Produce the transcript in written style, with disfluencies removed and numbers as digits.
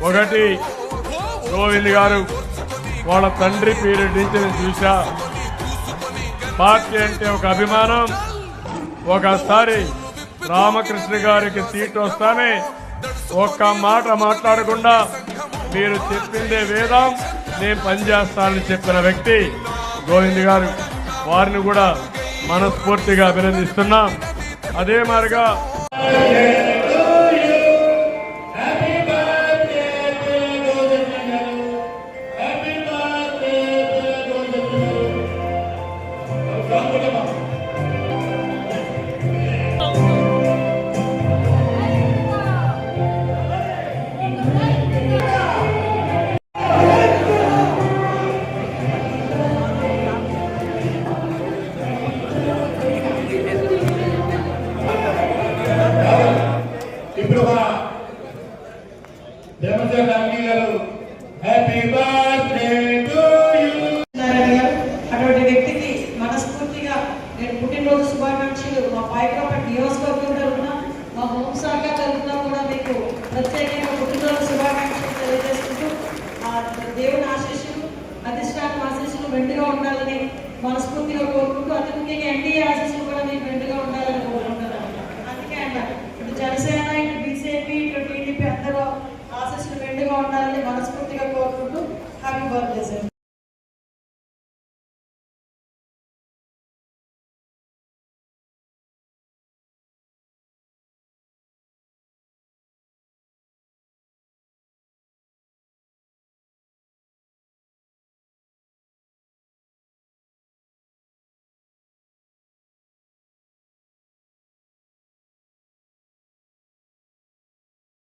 ఒకటి గోవింద్ గారు వాళ్ళ తండ్రి పీరియడ్ నుంచి నేను చూసా. పార్టీ అంటే ఒక అభిమానం. ఒకసారి రామకృష్ణ గారికి సీటు వస్తానే ఒక్క మాట మాట్లాడకుండా మీరు చెప్పిందే వేదం, నేను పనిచేస్తానని చెప్పిన వ్యక్తి గోవింద్ గారు. వారిని కూడా మనస్ఫూర్తిగా అభినందిస్తున్నాం. అదే మాదిరిగా అటువంటి వ్యక్తికి మనస్ఫూర్తిగా నేను పుట్టినరోజు శుభాకాంక్షలు మా పైకరాపేట నియోజకవర్గం తరఫున మా హోంశాఖ తరఫున కూడా మీకు ప్రత్యేకంగా పుట్టినరోజు శుభాకాంక్షలు తెలియజేసుకుంటూ ఆ దేవుని ఆశీస్సులు అధిష్టానం ఆశీస్సులు మెండుగా ఉండాలని మనస్ఫూర్తిగా కోరుకుంటూ అతి ముఖ్యంగా ఎన్డీఏ ఆశీస్సులు కూడా మీకు మెండుగా ఉండాలని కోరుకుంటున్నాను. అందుకే అంటారు ఇటు జనసేన ఇటు బీజేపీ ఇటు టీడీపీ అందరూ ఆశీస్సులు మెండుగా ఉండాలని మనస్ఫూర్తిగా కోరుకుంటూ హ్యాపీ బర్త్డే సార్.